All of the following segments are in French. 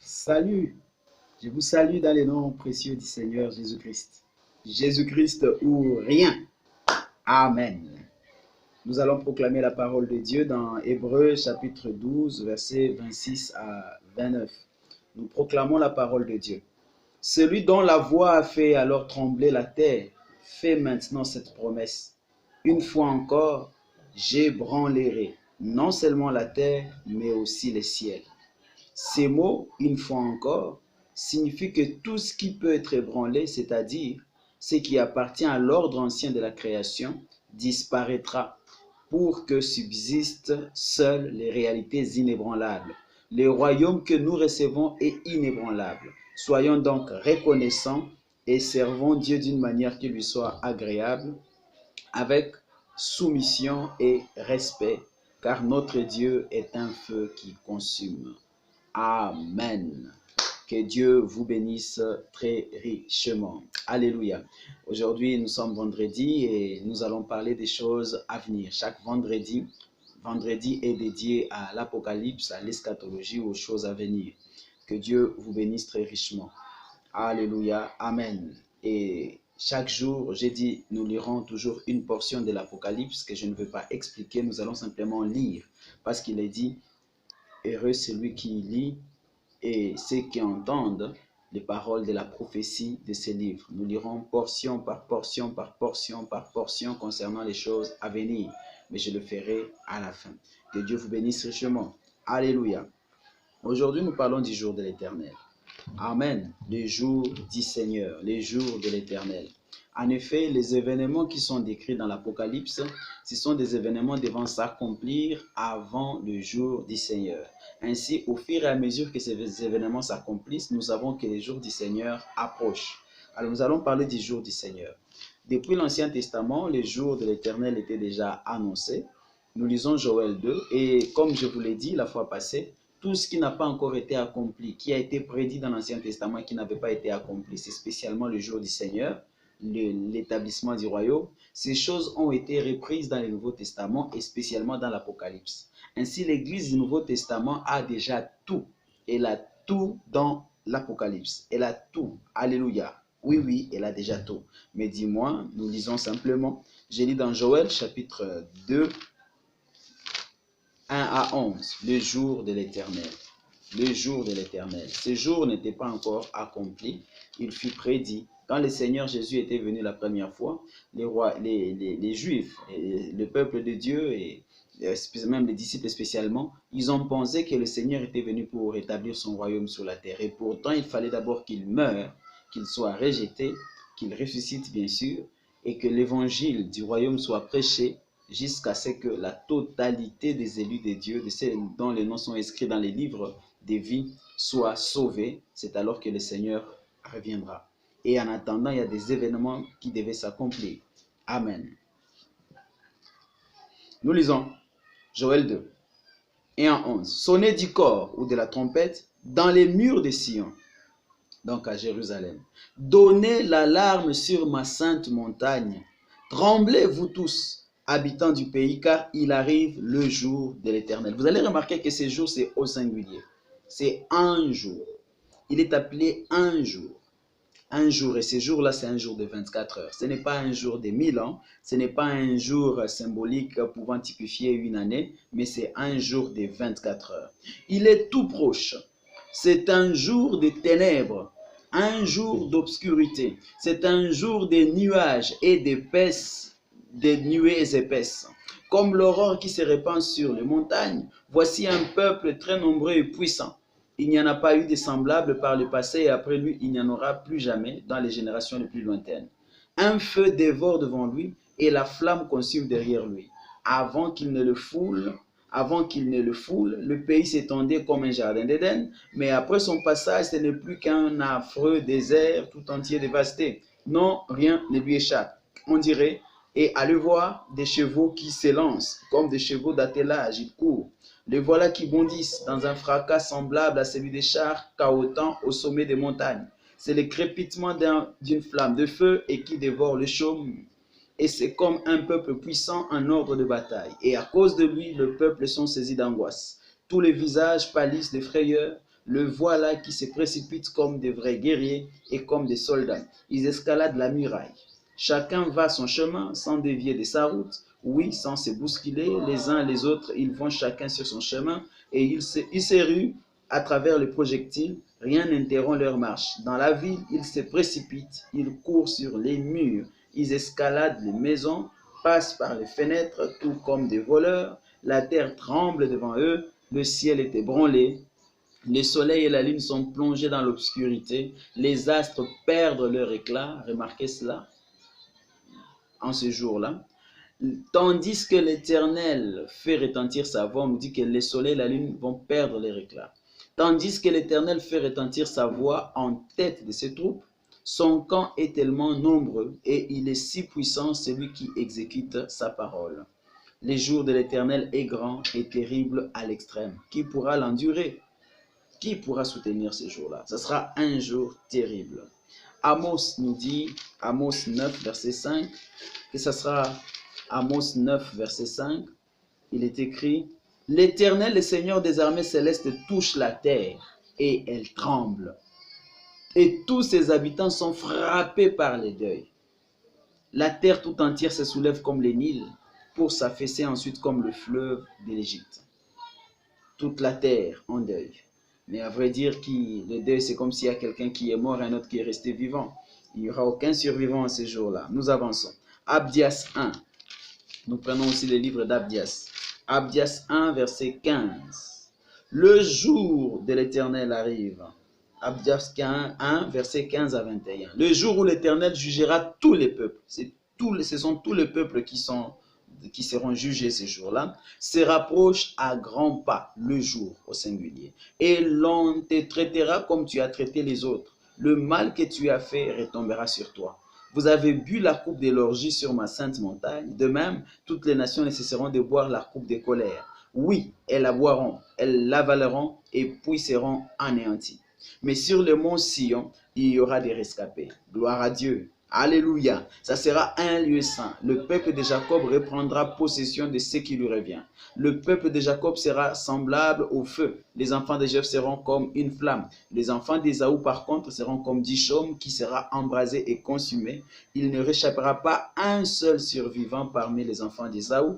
Salut, je vous salue dans le nom précieux du Seigneur Jésus-Christ. Jésus-Christ ou rien. Amen. Nous allons proclamer la parole de Dieu dans Hébreux chapitre 12, versets 26 à 29. Nous proclamons la parole de Dieu. Celui dont la voix a fait alors trembler la terre fait maintenant cette promesse. Une fois encore, j'ébranlerai non seulement la terre, mais aussi les ciels. Ces mots, une fois encore, signifient que tout ce qui peut être ébranlé, c'est-à-dire ce qui appartient à l'ordre ancien de la création, disparaîtra pour que subsistent seules les réalités inébranlables. Le royaume que nous recevons est inébranlable. Soyons donc reconnaissants et servons Dieu d'une manière qui lui soit agréable, avec soumission et respect, car notre Dieu est un feu qui consume. Amen. Que Dieu vous bénisse très richement. Alléluia. Aujourd'hui, nous sommes vendredi et nous allons parler des choses à venir. Chaque vendredi est dédié à l'Apocalypse, à l'eschatologie, aux choses à venir. Que Dieu vous bénisse très richement. Alléluia. Amen. Et chaque jour, j'ai dit, nous lirons toujours une portion de l'Apocalypse que je ne veux pas expliquer. Nous allons simplement lire parce qu'il est dit, heureux celui qui lit et ceux qui entendent les paroles de la prophétie de ces livres. Nous lirons portion par portion par portion par portion concernant les choses à venir. Mais je le ferai à la fin. Que Dieu vous bénisse richement. Alléluia. Aujourd'hui, nous parlons du jour de l'Éternel. Amen. Le jour du Seigneur, les jours de l'Éternel. En effet, les événements qui sont décrits dans l'Apocalypse, ce sont des événements devant s'accomplir avant le jour du Seigneur. Ainsi, au fur et à mesure que ces événements s'accomplissent, nous savons que les jours du Seigneur approchent. Alors, nous allons parler du jour du Seigneur. Depuis l'Ancien Testament, les jours de l'Éternel étaient déjà annoncés. Nous lisons Joël 2 et comme je vous l'ai dit la fois passée, tout ce qui n'a pas encore été accompli, qui a été prédit dans l'Ancien Testament, qui n'avait pas été accompli, c'est spécialement le jour du Seigneur, l'établissement du royaume. Ces choses ont été reprises dans le Nouveau Testament et spécialement dans l'Apocalypse. Ainsi, l'Église du Nouveau Testament a déjà tout. Elle a tout dans l'Apocalypse. Elle a tout. Alléluia. Oui, elle a déjà tout. Mais dis-moi, nous lisons simplement. J'ai lu dans Joël chapitre 2, 1 à 11, le jour de l'Éternel. Le jour de l'Éternel. Ce jour n'était pas encore accompli. Il fut prédit. Quand le Seigneur Jésus était venu la première fois, les Juifs, et le peuple de Dieu, et même les disciples spécialement, ils ont pensé que le Seigneur était venu pour rétablir son royaume sur la terre. Et pourtant, il fallait d'abord qu'il meure, qu'il soit rejeté, qu'il ressuscite bien sûr, et que l'évangile du royaume soit prêché jusqu'à ce que la totalité des élus de Dieu, de ceux dont les noms sont inscrits dans les livres des vies, soient sauvés. C'est alors que le Seigneur reviendra. Et en attendant, il y a des événements qui devaient s'accomplir. Amen. Nous lisons Joël 2, 1 à 11. Sonnez du cor ou de la trompette dans les murs de Sion, donc à Jérusalem. Donnez l'alarme sur ma sainte montagne. Tremblez, vous tous, habitants du pays, car il arrive le jour de l'Éternel. Vous allez remarquer que ce jour, c'est au singulier. C'est un jour. Il est appelé un jour. Un jour, et ce jour-là, c'est un jour de 24 heures. Ce n'est pas un jour de 1000 ans, ce n'est pas un jour symbolique pouvant typifier une année, mais c'est un jour de 24 heures. Il est tout proche. C'est un jour de ténèbres, un jour d'obscurité. C'est un jour de nuages et des nuées épaisses. Comme l'aurore qui se répand sur les montagnes, voici un peuple très nombreux et puissant. Il n'y en a pas eu de semblable par le passé et après lui, il n'y en aura plus jamais dans les générations les plus lointaines. Un feu dévore devant lui et la flamme consume derrière lui. Avant qu'il ne le foule, le pays s'étendait comme un jardin d'Éden, mais après son passage, ce n'est plus qu'un affreux désert tout entier dévasté. Non, rien ne lui échappe. On dirait, et à le voir, des chevaux qui s'élancent, comme des chevaux d'attelage, ils courent. Les voilà qui bondissent dans un fracas semblable à celui des chars cahotant au sommet des montagnes. C'est le crépitement d'une flamme de feu et qui dévore le chaume. Et c'est comme un peuple puissant en ordre de bataille. Et à cause de lui, le peuple sont saisis d'angoisse. Tous les visages pâlissent de frayeur. Le voilà qui se précipitent comme des vrais guerriers et comme des soldats. Ils escaladent la muraille. Chacun va son chemin sans dévier de sa route. Oui, sans se bousculer les uns les autres, ils vont chacun sur son chemin et ils se ruent à travers les projectiles. Rien n'interrompt leur marche. Dans la ville, ils se précipitent, ils courent sur les murs, ils escaladent les maisons, passent par les fenêtres, tout comme des voleurs. La terre tremble devant eux, le ciel est ébranlé. Le soleil et la lune sont plongés dans l'obscurité. Les astres perdent leur éclat. Remarquez cela en ce jour-là. Tandis que l'Éternel fait retentir sa voix, on nous dit que le soleil et la lune vont perdre leur éclat. Tandis que l'Éternel fait retentir sa voix en tête de ses troupes, son camp est tellement nombreux et il est si puissant, celui qui exécute sa parole. Les jours de l'Éternel est grand et terrible à l'extrême. Qui pourra l'endurer? Qui pourra soutenir ces jours-là? Ce sera un jour terrible. Amos nous dit, Amos 9, verset 5, que ce sera Amos 9, verset 5, il est écrit, « L'Éternel, le Seigneur des armées célestes, touche la terre, et elle tremble. Et tous ses habitants sont frappés par les deuils. La terre tout entière se soulève comme le Nil, pour s'affaisser ensuite comme le fleuve de l'Égypte. » Toute la terre en deuil. Mais à vrai dire, le deuil, c'est comme s'il y a quelqu'un qui est mort et un autre qui est resté vivant. Il n'y aura aucun survivant à ces jours-là. Nous avançons. Abdias 1. Nous prenons aussi le livre d'Abdias. Abdias 1, verset 15. Le jour de l'Éternel arrive. Abdias 1, verset 15 à 21. Le jour où l'Éternel jugera tous les peuples. Ce sont tous les peuples qui seront jugés ces jours-là, se rapproche à grands pas, le jour au singulier. Et l'on te traitera comme tu as traité les autres. Le mal que tu as fait retombera sur toi. Vous avez bu la coupe de l'orgie sur ma sainte montagne. De même, toutes les nations ne cesseront de boire la coupe de colère. Oui, elles la boiront, elles l'avaleront et puis seront anéanties. Mais sur le mont Sion, il y aura des rescapés. Gloire à Dieu. Alléluia. Ça sera un lieu saint. Le peuple de Jacob reprendra possession de ce qui lui revient. Le peuple de Jacob sera semblable au feu. Les enfants de Joseph seront comme une flamme. Les enfants d'Ésaü, par contre, seront comme 10 chaumes qui sera embrasé et consumé. Il ne réchappera pas un seul survivant parmi les enfants d'Ésaü.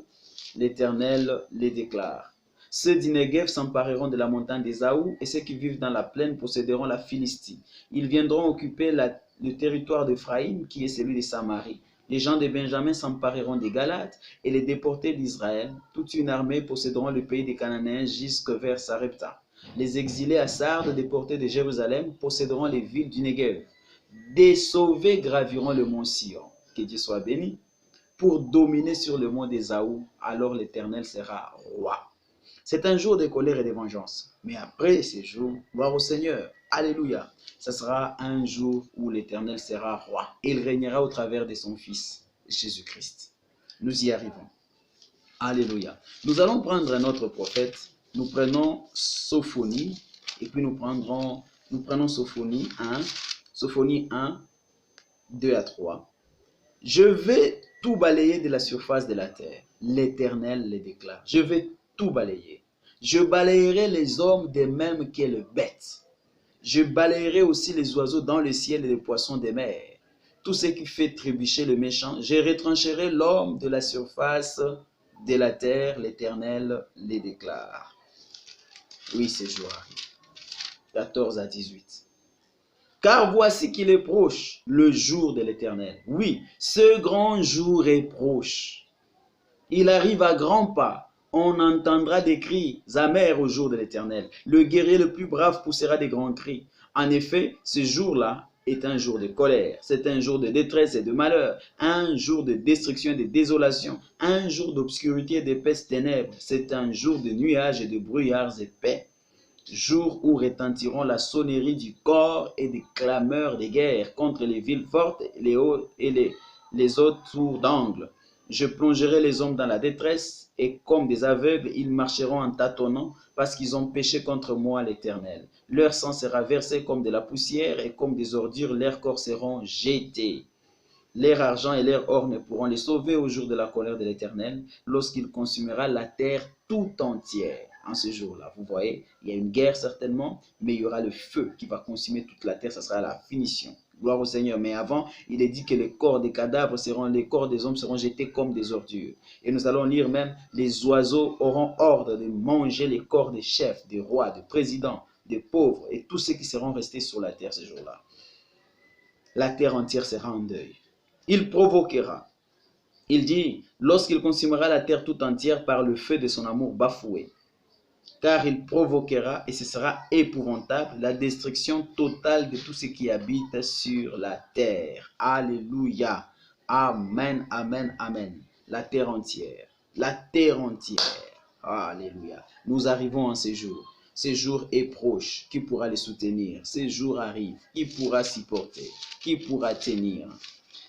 L'Éternel les déclare. Ceux d'Inéguev s'empareront de la montagne d'Ésaü et ceux qui vivent dans la plaine posséderont la Philistie. Ils viendront occuper le territoire d'Éphraïm qui est celui de Samarie. Les gens de Benjamin s'empareront des Galates et les déportés d'Israël. Toute une armée posséderont le pays des Cananéens jusque vers Sarepta. Les exilés à Sardes, déportés de Jérusalem, posséderont les villes du Négev. Des sauvés graviront le mont Sion. Que Dieu soit béni. Pour dominer sur le mont d'Ésaü, alors l'Éternel sera roi. C'est un jour de colère et de vengeance. Mais après ces jours, gloire au Seigneur. Alléluia. Ce sera un jour où l'Éternel sera roi. Il régnera au travers de son Fils, Jésus-Christ. Nous y arrivons. Alléluia. Nous allons prendre un autre prophète. Nous prenons Sophonie. Et puis nous prenons Sophonie 1. Sophonie 1, 2 à 3. Je vais tout balayer de la surface de la terre. L'Éternel le déclare. Je vais tout balayer. Je balayerai les hommes de même que les bêtes. Je balayerai aussi les oiseaux dans le ciel et les poissons des mers. Tout ce qui fait trébucher le méchant, je retrancherai l'homme de la surface de la terre. L'Éternel les déclare. Oui, ces jours arrivent. 14 à 18. Car voici qu'il est proche, le jour de l'Éternel. Oui, ce grand jour est proche. Il arrive à grands pas. On entendra des cris amers au jour de l'Éternel. Le guerrier le plus brave poussera des grands cris. En effet, ce jour-là est un jour de colère. C'est un jour de détresse et de malheur. Un jour de destruction et de désolation. Un jour d'obscurité et d'épaisses ténèbres. C'est un jour de nuages et de brouillards épais. Jour où retentiront la sonnerie du corps et des clameurs de guerre contre les villes fortes et les autres tours d'angle. Je plongerai les hommes dans la détresse et comme des aveugles, ils marcheront en tâtonnant parce qu'ils ont péché contre moi l'Éternel. Leur sang sera versé comme de la poussière et comme des ordures, leurs corps seront jetés. Leur argent et leur or ne pourront les sauver au jour de la colère de l'Éternel, lorsqu'il consumera la terre tout entière. En ce jour-là, vous voyez, il y a une guerre certainement, mais il y aura le feu qui va consumer toute la terre, ça sera la finition. Gloire au Seigneur. Mais avant, il est dit que les corps des cadavres les corps des hommes seront jetés comme des ordures. Et nous allons lire même, les oiseaux auront ordre de manger les corps des chefs, des rois, des présidents, des pauvres et tous ceux qui seront restés sur la terre ce jour-là. La terre entière sera en deuil. Il provoquera. Il dit, lorsqu'il consumera la terre tout entière par le feu de son amour bafoué, car il provoquera, et ce sera épouvantable, la destruction totale de tout ce qui habite sur la terre. Alléluia. Amen, amen, amen. La terre entière. La terre entière. Alléluia. Nous arrivons en ces jours. Ces jours est proche. Qui pourra les soutenir? Ces jours arrivent. Qui pourra s'y porter? Qui pourra tenir?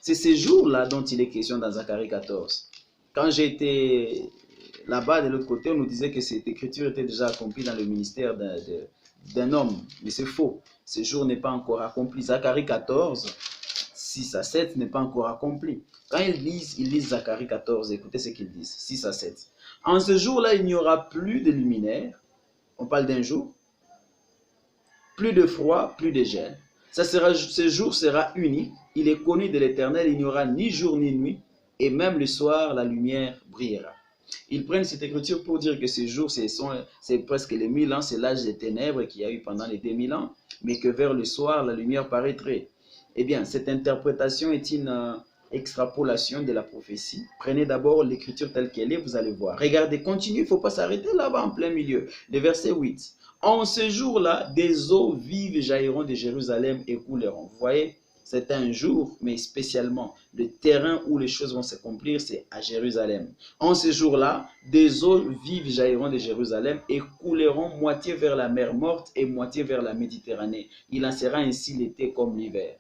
C'est ces jours-là dont il est question dans Zacharie 14. Quand j'étais là-bas, de l'autre côté, on nous disait que cette écriture était déjà accomplie dans le ministère d'un homme. Mais c'est faux. Ce jour n'est pas encore accompli. Zacharie 14, 6 à 7 n'est pas encore accompli. Quand ils lisent Zacharie 14, écoutez ce qu'ils disent, 6 à 7. En ce jour-là, il n'y aura plus de luminaire. On parle d'un jour. Plus de froid, plus de gel. Ce jour sera unique. Il est connu de l'Éternel. Il n'y aura ni jour ni nuit. Et même le soir, la lumière brillera. Ils prennent cette écriture pour dire que ces jours, c'est presque les 1000 ans, c'est l'âge des ténèbres qu'il y a eu pendant les 2000 ans, mais que vers le soir, la lumière paraîtrait. Eh bien, cette interprétation est une extrapolation de la prophétie. Prenez d'abord l'écriture telle qu'elle est, vous allez voir. Regardez, continuez, il ne faut pas s'arrêter là-bas en plein milieu. Le verset 8. En ce jour-là, des eaux vives jailliront de Jérusalem et couleront. Vous voyez, c'est un jour, mais spécialement, le terrain où les choses vont s'accomplir, c'est à Jérusalem. En ce jour-là, des eaux vives jailliront de Jérusalem et couleront moitié vers la mer morte et moitié vers la Méditerranée. Il en sera ainsi l'été comme l'hiver.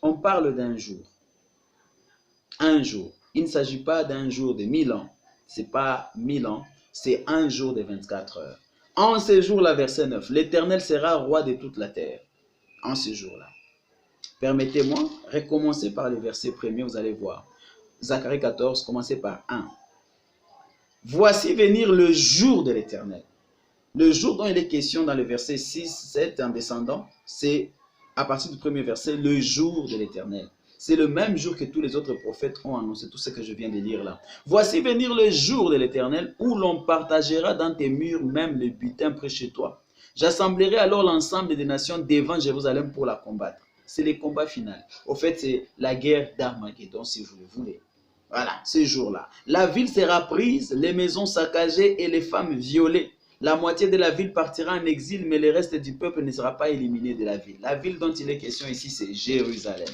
On parle d'un jour. Un jour. Il ne s'agit pas d'un jour de 1000 ans. Ce n'est pas 1000 ans, c'est un jour de 24 heures. En ce jour-là, verset 9, l'Éternel sera roi de toute la terre. En ce jour-là. Permettez-moi, recommencer par le verset premier, vous allez voir. Zacharie 14, commencez par 1. Voici venir le jour de l'Éternel. Le jour dont il est question dans le verset 6, 7 en descendant, c'est à partir du premier verset, le jour de l'Éternel. C'est le même jour que tous les autres prophètes ont annoncé, tout ce que je viens de lire là. Voici venir le jour de l'Éternel, où l'on partagera dans tes murs même le butin près chez toi. J'assemblerai alors l'ensemble des nations devant Jérusalem pour la combattre. C'est le combat final. Au fait, c'est la guerre d'Armageddon, si vous le voulez. Voilà, ce jour-là. La ville sera prise, les maisons saccagées et les femmes violées. La moitié de la ville partira en exil, mais le reste du peuple ne sera pas éliminé de la ville. La ville dont il est question ici, c'est Jérusalem.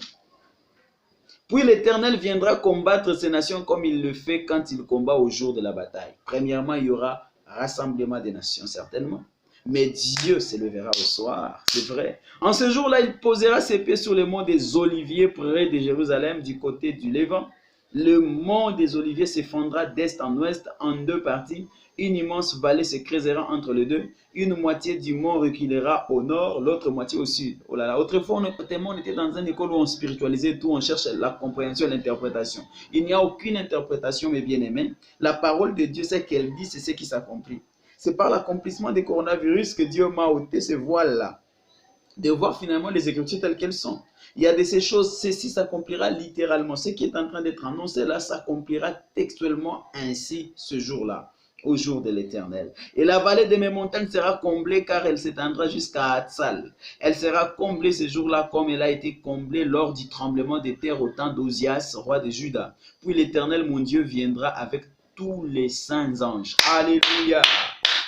Puis l'Éternel viendra combattre ces nations comme il le fait quand il combat au jour de la bataille. Premièrement, il y aura rassemblement des nations, certainement. Mais Dieu s'élèvera au soir, c'est vrai. En ce jour-là, il posera ses pieds sur le mont des Oliviers près de Jérusalem, du côté du Levant. Le mont des Oliviers s'effondra d'est en ouest en deux parties. Une immense vallée se creusera entre les deux. Une moitié du mont reculera au nord, l'autre moitié au sud. Oh là là. Autrefois, on était dans une école où on spiritualisait tout, on cherche la compréhension et l'interprétation. Il n'y a aucune interprétation, mes bien-aimés. La parole de Dieu, c'est qu'elle dit, c'est ce qui s'accomplit. C'est par l'accomplissement des coronavirus que Dieu m'a ôté ce voile-là. De voir finalement les Écritures telles qu'elles sont. Il y a de ces choses, ceci s'accomplira littéralement. Ce qui est en train d'être annoncé là s'accomplira textuellement ainsi ce jour-là, au jour de l'Éternel. Et la vallée de mes montagnes sera comblée car elle s'étendra jusqu'à Hatzal. Elle sera comblée ce jour-là comme elle a été comblée lors du tremblement de terre au temps d'Ozias, roi de Juda. Puis l'Éternel, mon Dieu, viendra avec tous les saints anges. Alléluia.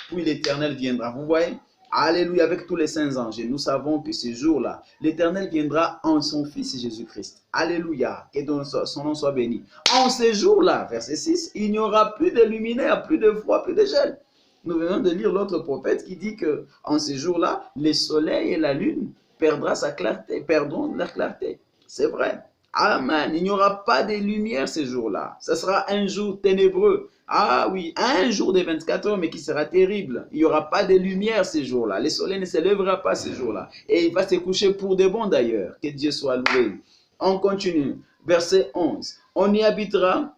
Puis l'Éternel viendra. Vous voyez? Alléluia, avec tous les saints anges. Et nous savons que ce jour-là, l'Éternel viendra en son Fils Jésus-Christ. Alléluia, que son nom soit béni. En ce jour-là, verset 6, il n'y aura plus de luminaire, plus de froid, plus de gel. Nous venons de lire l'autre prophète qui dit que en ce jour-là, le soleil et la lune perdront leur clarté. C'est vrai. Amen. Il n'y aura pas de lumière ce jour-là. Ce sera un jour ténébreux. Ah oui, un jour de 24 heures, mais qui sera terrible. Il n'y aura pas de lumière ce jour-là. Le soleil ne se lèvera pas ce jour-là. Et il va se coucher pour de bon d'ailleurs. Que Dieu soit loué. On continue. Verset 11. On y habitera.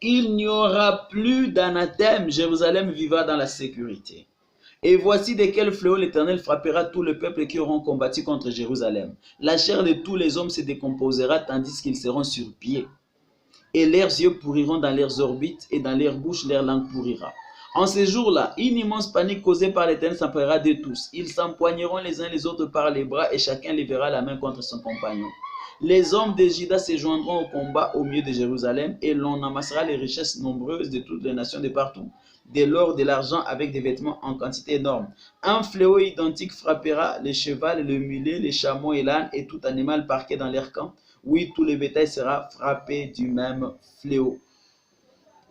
Il n'y aura plus d'anathème. Jérusalem vivra dans la sécurité. Et voici de quel fléau l'Éternel frappera tout le peuple qui auront combattu contre Jérusalem. La chair de tous les hommes se décomposera tandis qu'ils seront sur pied. Et leurs yeux pourriront dans leurs orbites et dans leurs bouches leur langue pourrira. En ces jours-là, une immense panique causée par l'Éternel s'emparera de tous. Ils s'empoigneront les uns les autres par les bras et chacun lèvera la main contre son compagnon. Les hommes de Juda se joindront au combat au milieu de Jérusalem et l'on amassera les richesses nombreuses de toutes les nations de partout, de l'or, de l'argent avec des vêtements en quantité énorme. Un fléau identique frappera les chevaux, le mulet, les chameaux et l'âne et tout animal parqué dans leur camp. Oui, tout le bétail sera frappé du même fléau.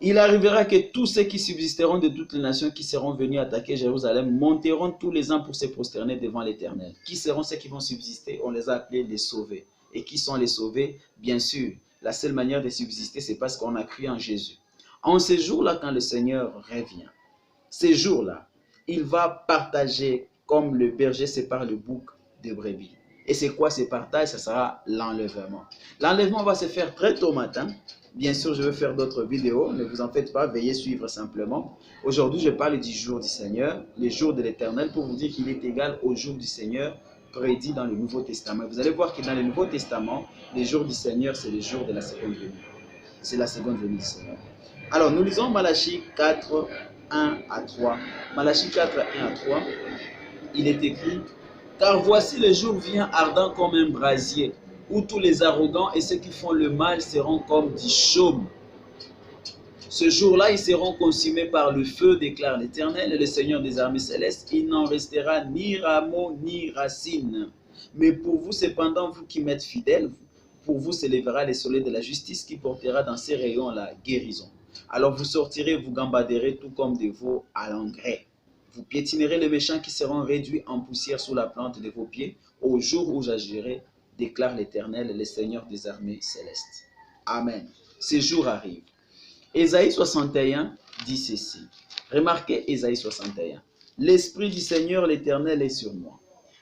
Il arrivera que tous ceux qui subsisteront de toutes les nations qui seront venus attaquer Jérusalem monteront tous les ans pour se prosterner devant l'Éternel. Qui seront ceux qui vont subsister? On les a appelés les sauvés. Et qui sont les sauvés? Bien sûr, la seule manière de subsister, c'est parce qu'on a cru en Jésus. En ces jours-là, quand le Seigneur revient, ces jours-là, il va partager comme le berger sépare le bouc des brebis. Et c'est quoi ce partage? Ce sera l'enlèvement. L'enlèvement va se faire très tôt matin. Bien sûr, je vais faire d'autres vidéos, ne vous en faites pas, veuillez suivre simplement. Aujourd'hui, je parle du jour du Seigneur, le jour de l'Éternel, pour vous dire qu'il est égal au jour du Seigneur prédit dans le Nouveau Testament. Vous allez voir que dans le Nouveau Testament, le jour du Seigneur, c'est le jour de la seconde venue. C'est la seconde venue du Seigneur. Alors, nous lisons Malachie 4, 1 à 3. Malachie 4, 1 à 3, il est écrit: car voici le jour vient ardent comme un brasier, où tous les arrogants et ceux qui font le mal seront comme du chaume. Ce jour-là, ils seront consumés par le feu, déclare l'Éternel, le Seigneur des armées célestes. Il n'en restera ni rameau ni racine. Mais pour vous, cependant, vous qui m'êtes fidèles, pour vous s'élèvera le soleil de la justice qui portera dans ses rayons la guérison. Alors vous sortirez, vous gambaderez tout comme des veaux à l'engrais. Vous piétinerez les méchants qui seront réduits en poussière sous la plante de vos pieds au jour où j'agirai, déclare l'Éternel, le Seigneur des armées célestes. Amen. Ces jours arrivent. Ésaïe 61 dit ceci. Remarquez Ésaïe 61. L'Esprit du Seigneur l'Éternel est sur moi.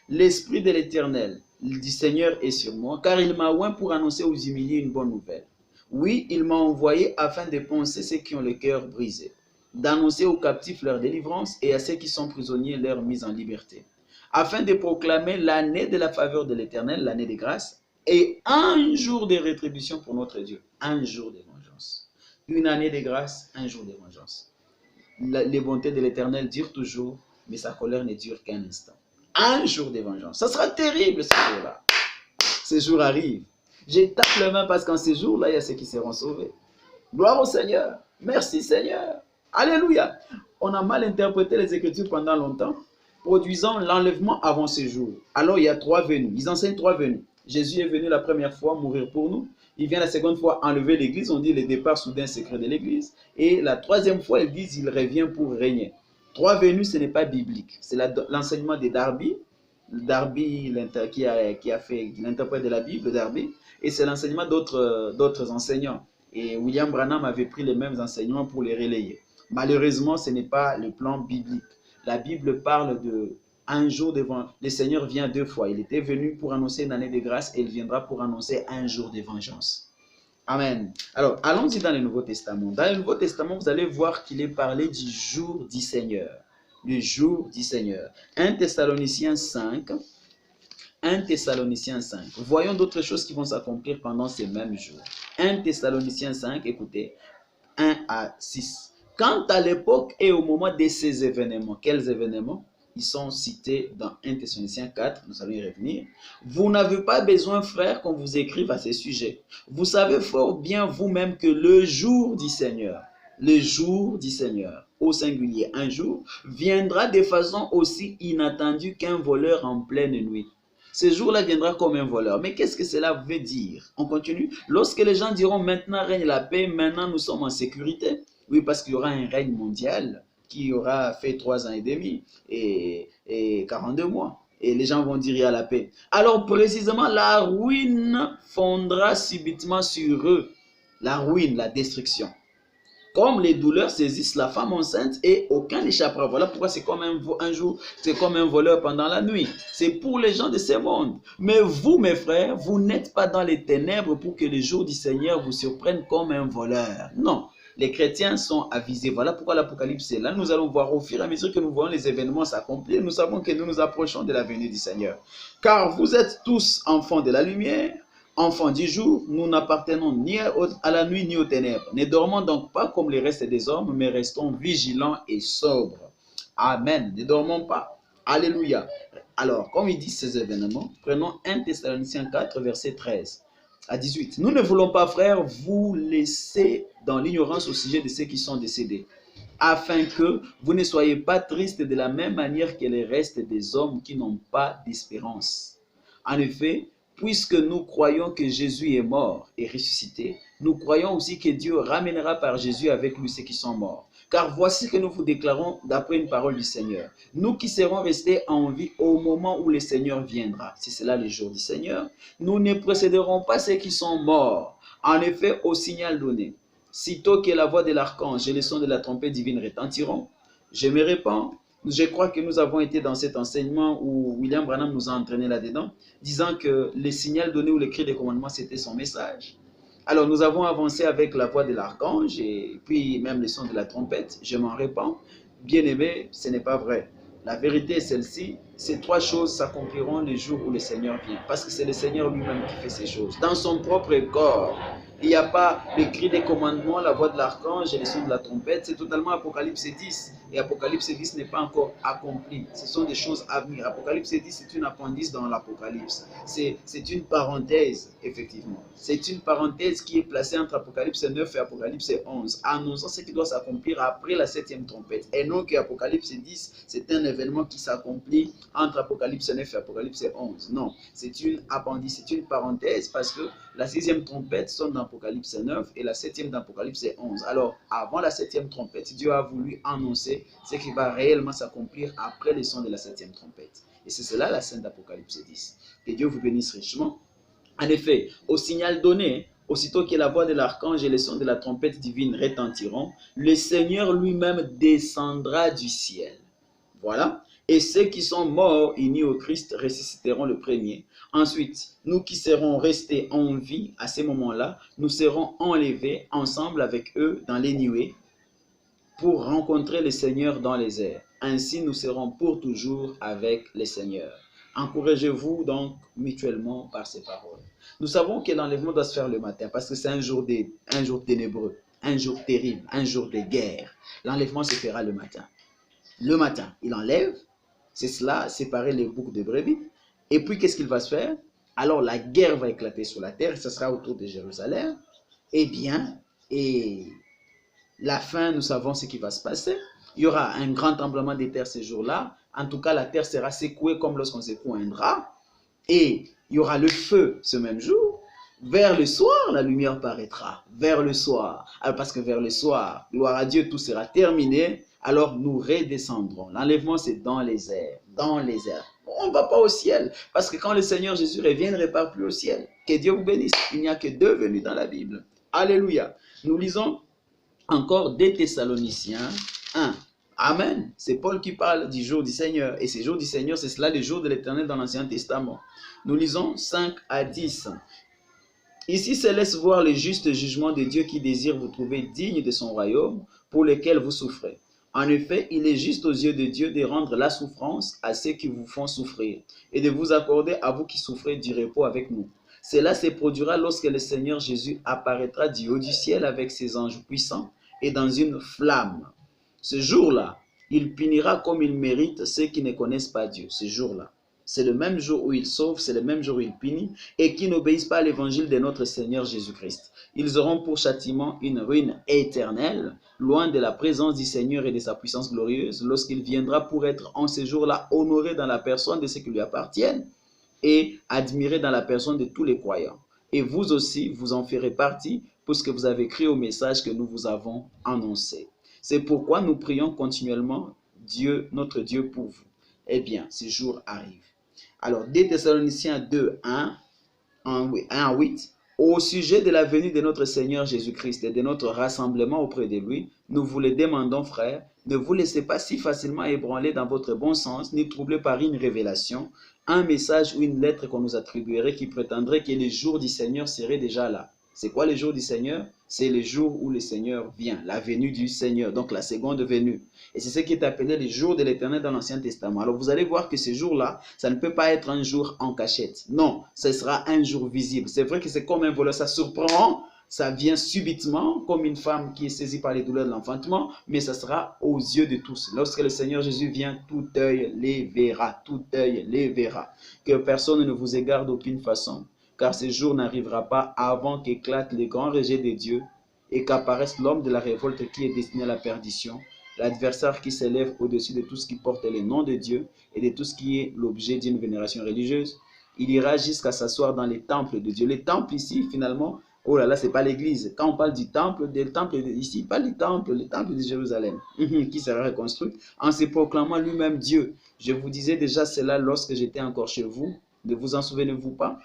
L'Esprit de l'Éternel du Seigneur est sur moi, car il m'a oint pour annoncer aux humiliés une bonne nouvelle. Oui, il m'a envoyé afin de panser ceux qui ont le cœur brisé, d'annoncer aux captifs leur délivrance et à ceux qui sont prisonniers leur mise en liberté, afin de proclamer l'année de la faveur de l'Éternel, l'année de grâce, et un jour de rétribution pour notre Dieu, un jour de vengeance. Une année de grâce, un jour de vengeance. Les bontés de l'Éternel durent toujours, mais sa colère ne dure qu'un instant. Un jour de vengeance. Ça sera terrible ce jour-là. Ce jour arrive. Je tape les mains parce qu'en ce jour-là, il y a ceux qui seront sauvés. Gloire au Seigneur. Merci Seigneur. Alléluia. On a mal interprété les Écritures pendant longtemps, produisant l'enlèvement avant ce jour. Alors il y a 3 venues. Ils enseignent 3 venues. Jésus est venu la première fois mourir pour nous. Il vient la seconde fois enlever l'église. On dit le départ soudain secret de l'église. Et la troisième fois, ils disent il revient pour régner. 3 venues, ce n'est pas biblique. C'est l'enseignement de Darby. Darby qui a fait l'interprète de la Bible, Darby. Et c'est l'enseignement d'autres enseignants. Et William Branham avait pris les mêmes enseignements pour les relayer. Malheureusement, ce n'est pas le plan biblique. La Bible parle de un jour devant. Le Seigneur vient 2 fois. Il était venu pour annoncer une année de grâce et il viendra pour annoncer un jour de vengeance. Amen. Alors, allons-y dans le Nouveau Testament. Dans le Nouveau Testament, vous allez voir qu'il est parlé du jour du Seigneur. Le jour du Seigneur. 1 Thessaloniciens 5. 1 Thessaloniciens 5. Voyons d'autres choses qui vont s'accomplir pendant ces mêmes jours. 1 Thessaloniciens 5, écoutez, 1 à 6. Quant à l'époque et au moment de ces événements, quels événements? Ils sont cités dans 1 Thessaloniciens 4, nous allons y revenir. Vous n'avez pas besoin, frères, qu'on vous écrive à ces sujets. Vous savez fort bien vous-même que le jour du Seigneur, au singulier, un jour, viendra de façon aussi inattendue qu'un voleur en pleine nuit. Ce jour-là viendra comme un voleur. Mais qu'est-ce que cela veut dire? On continue. Lorsque les gens diront maintenant règne la paix, maintenant nous sommes en sécurité. Oui, parce qu'il y aura un règne mondial qui aura fait 3 ans et demi et 42 mois. Et les gens vont dire il y a la paix. Alors précisément, la ruine fondra subitement sur eux. La ruine, la destruction. Comme les douleurs saisissent la femme enceinte et aucun n'échappera. Voilà pourquoi c'est comme un jour, c'est comme un voleur pendant la nuit. C'est pour les gens de ce monde. Mais vous, mes frères, vous n'êtes pas dans les ténèbres pour que le jour du Seigneur vous surprenne comme un voleur. Non. Les chrétiens sont avisés. Voilà pourquoi l'Apocalypse est là. Nous allons voir au fur et à mesure que nous voyons les événements s'accomplir. Nous savons que nous nous approchons de la venue du Seigneur. Car vous êtes tous enfants de la lumière, enfants du jour. Nous n'appartenons ni à la nuit ni aux ténèbres. Ne dormons donc pas comme les restes des hommes, mais restons vigilants et sobres. Amen. Ne dormons pas. Alléluia. Alors, comme il dit ces événements, prenons 1 Thessaloniciens 4, verset 13 à 18. Nous ne voulons pas, frères, vous laisser dans l'ignorance au sujet de ceux qui sont décédés, afin que vous ne soyez pas tristes de la même manière que les restes des hommes qui n'ont pas d'espérance. En effet, puisque nous croyons que Jésus est mort et ressuscité, nous croyons aussi que Dieu ramènera par Jésus avec lui ceux qui sont morts. Car voici que nous vous déclarons d'après une parole du Seigneur. Nous qui serons restés en vie au moment où le Seigneur viendra, c'est cela le jour du Seigneur, nous ne précéderons pas ceux qui sont morts. En effet, au signal donné, sitôt que la voix de l'archange et le son de la trompette divine retentiront, je me répands. Je crois que nous avons été dans cet enseignement où William Branham nous a entraînés là-dedans, disant que le signal donné ou le cri de commandement, c'était son message. Alors nous avons avancé avec la voix de l'archange et puis même le son de la trompette. Je m'en répands. Bien aimé, ce n'est pas vrai. La vérité est celle-ci. Ces trois choses s'accompliront le jour où le Seigneur vient. Parce que c'est le Seigneur lui-même qui fait ces choses. Dans son propre corps. Il n'y a pas le cri des commandements, la voix de l'archange et le son de la trompette. C'est totalement Apocalypse 10. Et Apocalypse 10 n'est pas encore accompli. Ce sont des choses à venir. Apocalypse 10, c'est une appendice dans l'Apocalypse. C'est une parenthèse, effectivement. C'est une parenthèse qui est placée entre Apocalypse 9 et Apocalypse 11, annonçant ce qui doit s'accomplir après la 7e trompette. Et non qu'Apocalypse 10, c'est un événement qui s'accomplit entre Apocalypse 9 et Apocalypse 11. Non, c'est une appendice, c'est une parenthèse parce que la 6e trompette sonne dans Apocalypse 9 et la 7e dans Apocalypse 11. Alors, avant la 7e trompette, Dieu a voulu annoncer ce qui va réellement s'accomplir après le son de la 7e trompette. Et c'est cela la scène d'Apocalypse 10. Que Dieu vous bénisse richement. En effet, au signal donné, aussitôt que la voix de l'archange et le son de la trompette divine retentiront, le Seigneur lui-même descendra du ciel. Voilà. Et ceux qui sont morts unis au Christ ressusciteront le premier. Ensuite, nous qui serons restés en vie à ce moment-là, nous serons enlevés ensemble avec eux dans les nuées pour rencontrer le Seigneur dans les airs. Ainsi, nous serons pour toujours avec le Seigneur. Encouragez-vous donc mutuellement par ces paroles. Nous savons que l'enlèvement doit se faire le matin parce que c'est un jour ténébreux, un jour terrible, un jour de guerre. L'enlèvement se fera le matin. Le matin, il enlève, c'est cela, séparer les boucs de brebis. Et puis, qu'est-ce qu'il va se faire? Alors, la guerre va éclater sur la terre, ce sera autour de Jérusalem. Eh bien, et la fin, nous savons ce qui va se passer. Il y aura un grand tremblement de terre ce jour-là. En tout cas, la terre sera secouée comme lorsqu'on secoue un drap. Et il y aura le feu ce même jour. Vers le soir, la lumière paraîtra. Vers le soir. Alors, parce que vers le soir, gloire à Dieu, tout sera terminé. Alors nous redescendrons. L'enlèvement, c'est dans les airs. Dans les airs. On ne va pas au ciel. Parce que quand le Seigneur Jésus revient, il ne repart plus au ciel. Que Dieu vous bénisse. Il n'y a que deux venues dans la Bible. Alléluia. Nous lisons encore 2 Thessaloniciens 1. Amen. C'est Paul qui parle du jour du Seigneur. Et ce jour du Seigneur, c'est cela le jour de l'Éternel dans l'Ancien Testament. Nous lisons 5 à 10. Ici se laisse voir le juste jugement de Dieu qui désire vous trouver digne de son royaume pour lequel vous souffrez. En effet, il est juste aux yeux de Dieu de rendre la souffrance à ceux qui vous font souffrir et de vous accorder à vous qui souffrez du repos avec nous. Cela se produira lorsque le Seigneur Jésus apparaîtra du haut du ciel avec ses anges puissants et dans une flamme. Ce jour-là, il punira comme il mérite ceux qui ne connaissent pas Dieu. Ce jour-là. C'est le même jour où il sauve, c'est le même jour où il punit et qui n'obéissent pas à l'évangile de notre Seigneur Jésus-Christ. Ils auront pour châtiment une ruine éternelle, loin de la présence du Seigneur et de sa puissance glorieuse, lorsqu'il viendra pour être en ce jour-là honoré dans la personne de ceux qui lui appartiennent et admiré dans la personne de tous les croyants. Et vous aussi, vous en ferez partie, puisque vous avez cru au message que nous vous avons annoncé. C'est pourquoi nous prions continuellement Dieu, notre Dieu, pour vous. Eh bien, ce jour arrive. Alors, 2 Thessaloniciens 2, 1 à 8. Au sujet de la venue de notre Seigneur Jésus-Christ et de notre rassemblement auprès de lui, nous vous le demandons, frères, ne vous laissez pas si facilement ébranler dans votre bon sens, ni troubler par une révélation, un message ou une lettre qu'on nous attribuerait qui prétendrait que les jours du Seigneur seraient déjà là. C'est quoi les jours du Seigneur? C'est les jours où le Seigneur vient, la venue du Seigneur, donc la seconde venue. Et c'est ce qui est appelé les jours de l'Éternel dans l'Ancien Testament. Alors vous allez voir que ces jours-là, ça ne peut pas être un jour en cachette. Non, ce sera un jour visible. C'est vrai que c'est comme un voleur, ça surprend, ça vient subitement, comme une femme qui est saisie par les douleurs de l'enfantement, mais ça sera aux yeux de tous. Lorsque le Seigneur Jésus vient, tout œil les verra, tout œil les verra. Que personne ne vous égare d'aucune façon, car ce jour n'arrivera pas avant qu'éclate le grand rejet de Dieu et qu'apparaisse l'homme de la révolte qui est destiné à la perdition, l'adversaire qui s'élève au-dessus de tout ce qui porte le nom de Dieu et de tout ce qui est l'objet d'une vénération religieuse. Il ira jusqu'à s'asseoir dans les temples de Dieu. Les temples ici, finalement, oh là là, c'est pas l'église. Quand on parle du temple ici, pas le temple de Jérusalem, qui sera reconstruit en se proclamant lui-même Dieu. Je vous disais déjà cela lorsque j'étais encore chez vous. Ne vous en souvenez-vous pas?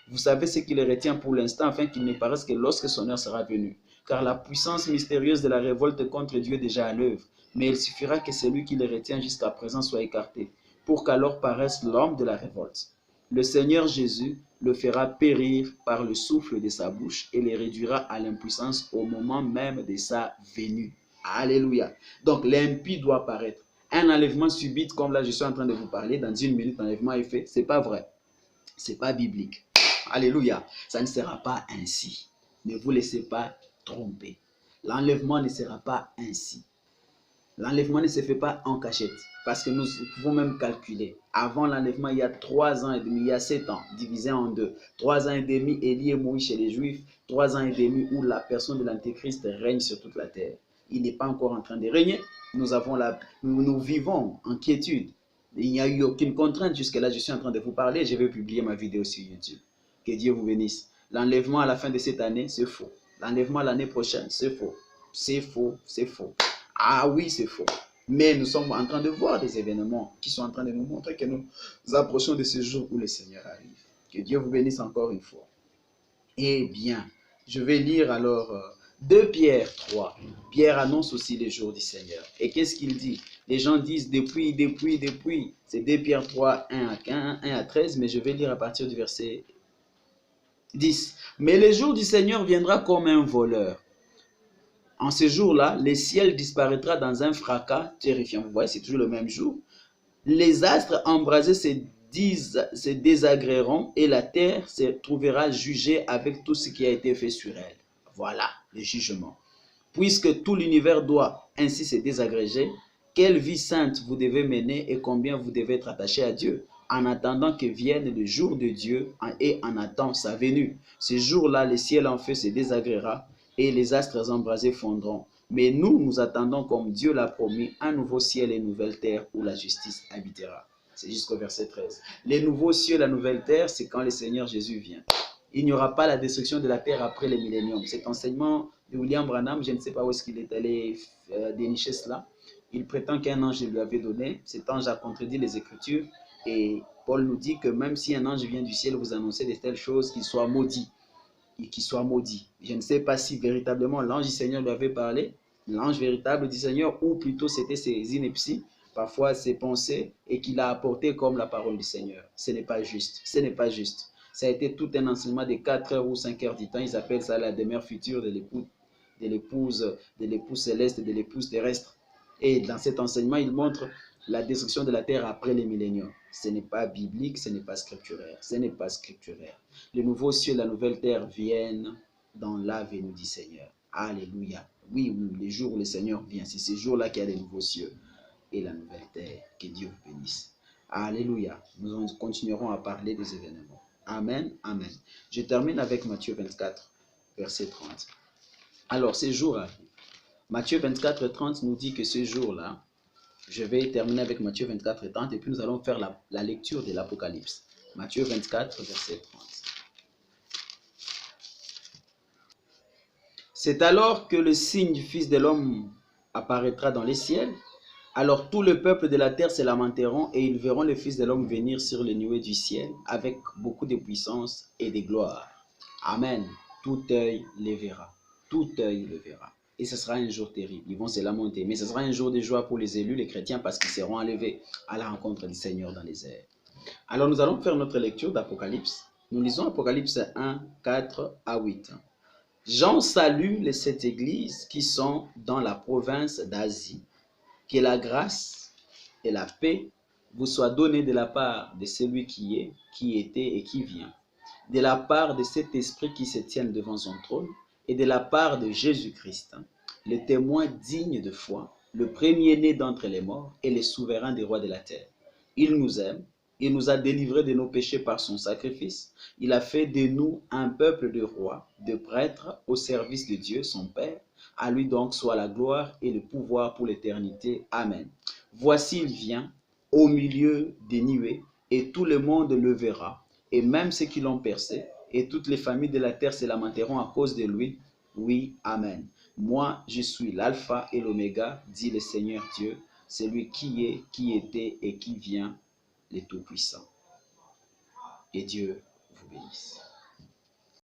Vous savez ce qui le retient pour l'instant, afin qu'il ne paraisse que lorsque son heure sera venue. Car la puissance mystérieuse de la révolte contre Dieu est déjà à l'œuvre. Mais il suffira que celui qui le retient jusqu'à présent soit écarté, pour qu'alors paraisse l'homme de la révolte. Le Seigneur Jésus le fera périr par le souffle de sa bouche et le réduira à l'impuissance au moment même de sa venue. Alléluia. Donc l'impie doit paraître. Un enlèvement subit, comme là je suis en train de vous parler, dans une minute l'enlèvement est fait, c'est pas vrai. C'est pas biblique. Alléluia. Ça ne sera pas ainsi. Ne vous laissez pas tromper. L'enlèvement ne sera pas ainsi. L'enlèvement ne se fait pas en cachette. Parce que nous pouvons même calculer. Avant l'enlèvement, il y a 3 ans et demi, il y a 7 ans, divisé en deux. 3 ans et demi, Élie est mort chez les Juifs. 3 ans et demi où la personne de l'Antéchrist règne sur toute la terre. Il n'est pas encore en train de régner. Nous vivons en quiétude. Il n'y a eu aucune contrainte. Jusque-là, je suis en train de vous parler. Je vais publier ma vidéo sur YouTube. Que Dieu vous bénisse. L'enlèvement à la fin de cette année, c'est faux. L'enlèvement l'année prochaine, c'est faux. C'est faux, c'est faux. Ah oui, c'est faux. Mais nous sommes en train de voir des événements qui sont en train de nous montrer que nous approchons de ce jour où le Seigneur arrive. Que Dieu vous bénisse encore une fois. Eh bien, je vais lire alors 2 Pierre 3. Pierre annonce aussi les jours du Seigneur. Et qu'est-ce qu'il dit? Les gens disent depuis. C'est 2 Pierre 3, 1 à 13, mais je vais lire à partir du verset 10. Mais le jour du Seigneur viendra comme un voleur. En ce jour-là, le ciel disparaîtra dans un fracas terrifiant. Vous voyez, c'est toujours le même jour. Les astres embrasés se désagréeront et la terre se trouvera jugée avec tout ce qui a été fait sur elle. Voilà le jugement. Puisque tout l'univers doit ainsi se désagréger, quelle vie sainte vous devez mener et combien vous devez être attaché à Dieu, en attendant que vienne le jour de Dieu et en attendant sa venue. Ce jour-là, le ciel en feu se désagréera et les astres embrasés fondront. Mais nous attendons, comme Dieu l'a promis, un nouveau ciel et une nouvelle terre où la justice habitera. C'est jusqu'au verset 13. Les nouveaux cieux, la nouvelle terre, c'est quand le Seigneur Jésus vient. Il n'y aura pas la destruction de la terre après le millénium. Cet enseignement de William Branham, je ne sais pas où est-ce qu'il est allé dénicher cela. Il prétend qu'un ange lui avait donné. Cet ange a contredit les Écritures. Et Paul nous dit que même si un ange vient du ciel vous annoncer de telles choses, qu'il soit maudit. Qu'il soit maudit. Je ne sais pas si véritablement l'ange du Seigneur lui avait parlé, l'ange véritable du Seigneur, ou plutôt c'était ses inepties, parfois ses pensées, et qu'il a apporté comme la parole du Seigneur. Ce n'est pas juste. Ce n'est pas juste. Ça a été tout un enseignement de 4 heures ou 5 heures du temps. Ils appellent ça la demeure future de l'épouse céleste et de l'épouse terrestre. Et dans cet enseignement, il montre la destruction de la terre après les milléniums. Ce n'est pas biblique, ce n'est pas scripturaire. Ce n'est pas scripturaire. Le nouveau ciel, la nouvelle terre viennent dans la venue du Seigneur. Alléluia. Oui, les jours où le Seigneur vient, c'est ces jours-là qu'il y a les nouveaux cieux et la nouvelle terre. Que Dieu vous bénisse. Alléluia. Nous continuerons à parler des événements. Amen, amen. Je termine avec Matthieu 24, verset 30. Alors, ces jours-là, Matthieu 24, 30 nous dit que ce jour-là, je vais terminer avec Matthieu 24, 30 et puis nous allons faire la lecture de l'Apocalypse. Matthieu 24, verset 30. C'est alors que le signe du Fils de l'homme apparaîtra dans les ciels. Alors tout le peuple de la terre se lamenteront et ils verront le Fils de l'homme venir sur les nuées du ciel avec beaucoup de puissance et de gloire. Amen. Tout œil les verra. Tout œil le verra. Et ce sera un jour terrible. Ils vont se lamenter. Mais ce sera un jour de joie pour les élus, les chrétiens, parce qu'ils seront enlevés à la rencontre du Seigneur dans les airs. Alors nous allons faire notre lecture d'Apocalypse. Nous lisons Apocalypse 1, 4 à 8. Jean salue les sept églises qui sont dans la province d'Asie. Que la grâce et la paix vous soient données de la part de celui qui est, qui était et qui vient, de la part de cet esprit qui se tient devant son trône, et de la part de Jésus-Christ, le témoin digne de foi, le premier-né d'entre les morts et le souverain des rois de la terre. Il nous aime, il nous a délivrés de nos péchés par son sacrifice, il a fait de nous un peuple de rois, de prêtres au service de Dieu, son Père. À lui donc soit la gloire et le pouvoir pour l'éternité. Amen. Voici, il vient au milieu des nuées, et tout le monde le verra, et même ceux qui l'ont percé, et toutes les familles de la terre se lamenteront à cause de lui. Oui, Amen. Moi, je suis l'alpha et l'oméga, dit le Seigneur Dieu, celui qui est, qui était et qui vient, le Tout-Puissant. Et Dieu vous bénisse.